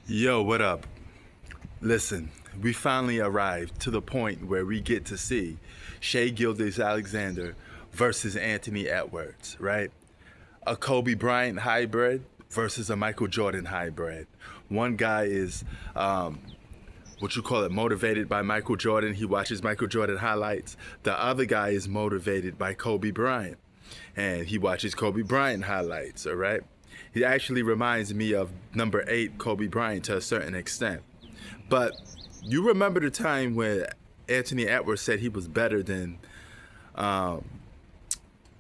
Yo, what up? Listen, we finally arrived to the point where we get to see Shai Gilgeous-Alexander versus Anthony Edwards, right? A Kobe Bryant hybrid versus a Michael Jordan hybrid. One guy is, motivated by Michael Jordan. He watches Michael Jordan highlights. The other guy is motivated by Kobe Bryant, and he watches Kobe Bryant highlights, all right? He actually reminds me of number 8 Kobe Bryant to a certain extent. But you remember the time when Anthony Edwards said he was better than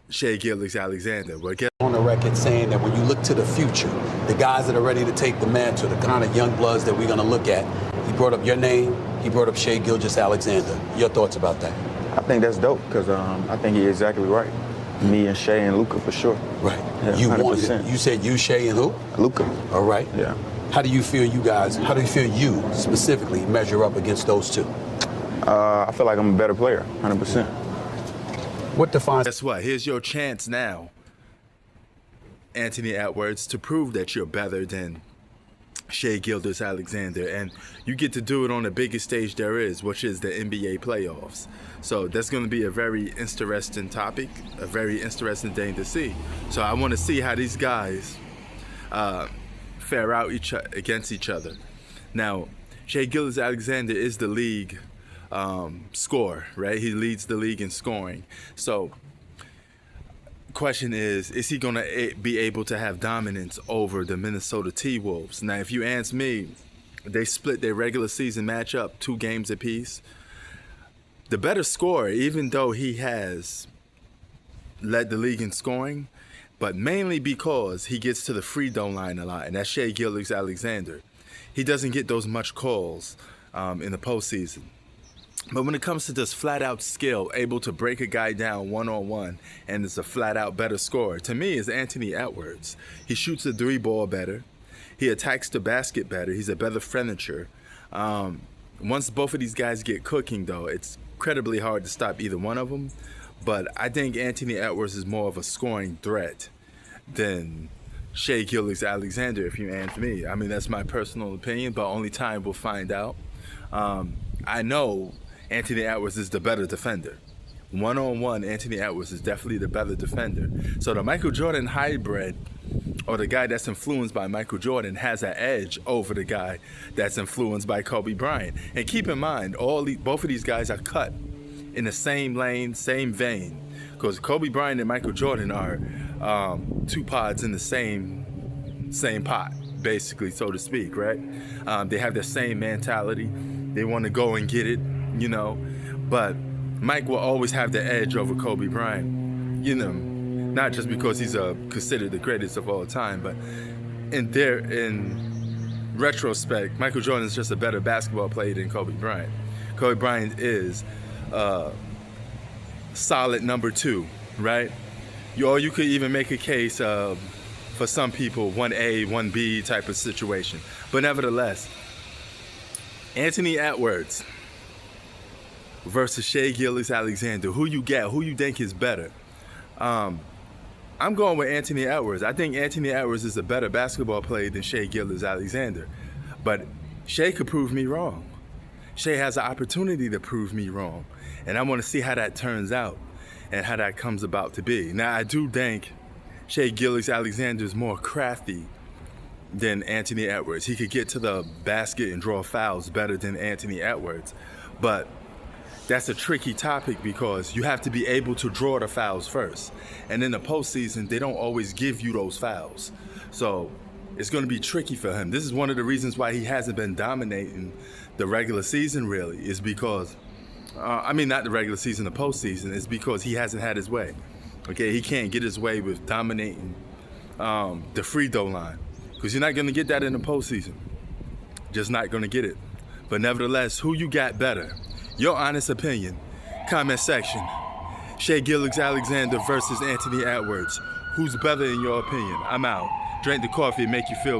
Shai Gilgeous-Alexander. Well, On the record saying that when you look to the future, the guys that are ready to take the mantle, the kind of young bloods that we're going to look at, he brought up your name, he brought up Shai Gilgeous-Alexander. Your thoughts about that? I think that's dope because I think he's exactly right. Me and Shai and Luka for sure. Right. Yeah, You said you, Shai, and who? Luka. All right. Yeah. How do you feel you specifically measure up against those two? I feel like I'm a better player, 100%. What defines... Guess what? Here's your chance now, Anthony Edwards, to prove that you're better than Shai Gilgeous-Alexander, and you get to do it on the biggest stage there is, which is the NBA playoffs. So that's going to be a very interesting topic, a very interesting thing to see. So I want to see how these guys fare out against each other. Now, Shai Gilgeous-Alexander is the league scorer, right? He leads the league in scoring. So question is he going to be able to have dominance over the Minnesota T-Wolves? Now, if you ask me, they split their regular season matchup 2 games apiece. The better scorer, even though he has led the league in scoring, but mainly because he gets to the free throw line a lot, and that's Shai Gilgeous-Alexander. He doesn't get those much calls in the postseason. But when it comes to just flat-out skill, able to break a guy down one-on-one, and is a flat-out better scorer, to me is Anthony Edwards. He shoots the 3-ball better. He attacks the basket better. He's a better finisher. Once both of these guys get cooking, though, it's incredibly hard to stop either one of them. But I think Anthony Edwards is more of a scoring threat than Shai Gilgeous-Alexander, if you ask me. I mean, that's my personal opinion, but only time will find out. I know Anthony Edwards is the better defender. One-on-one, Anthony Edwards is definitely the better defender. So the Michael Jordan hybrid, or the guy that's influenced by Michael Jordan, has an edge over the guy that's influenced by Kobe Bryant. And keep in mind, both of these guys are cut in the same lane, same vein, because Kobe Bryant and Michael Jordan are 2 pods in the same pot, basically, so to speak, right? They have the same mentality. They want to go and get it, you know. But Mike will always have the edge over Kobe Bryant, you know, not just because he's considered the greatest of all time, but in retrospect, Michael Jordan is just a better basketball player than Kobe Bryant. Kobe Bryant is solid number 2, right? You could even make a case for some people 1A, 1B type of situation. But nevertheless, Anthony Edwards versus Shai Gilgeous-Alexander. Who you get? Who you think is better? I'm going with Anthony Edwards. I think Anthony Edwards is a better basketball player than Shai Gilgeous-Alexander. But Shai could prove me wrong. Shai has an opportunity to prove me wrong. And I want to see how that turns out and how that comes about to be. Now, I do think Shai Gilgeous-Alexander is more crafty than Anthony Edwards. He could get to the basket and draw fouls better than Anthony Edwards. But that's a tricky topic because you have to be able to draw the fouls first. And in the postseason, they don't always give you those fouls. So it's going to be tricky for him. This is one of the reasons why he hasn't been dominating the regular season, really, is because, not the regular season, the postseason, is because he hasn't had his way. Okay, he can't get his way with dominating the free throw line, because you're not going to get that in the postseason. Just not going to get it. But nevertheless, who you got better? Your honest opinion, comment section. Shai Gilgeous-Alexander versus Anthony Edwards. Who's better in your opinion? I'm out. Drink the coffee and make you feel better.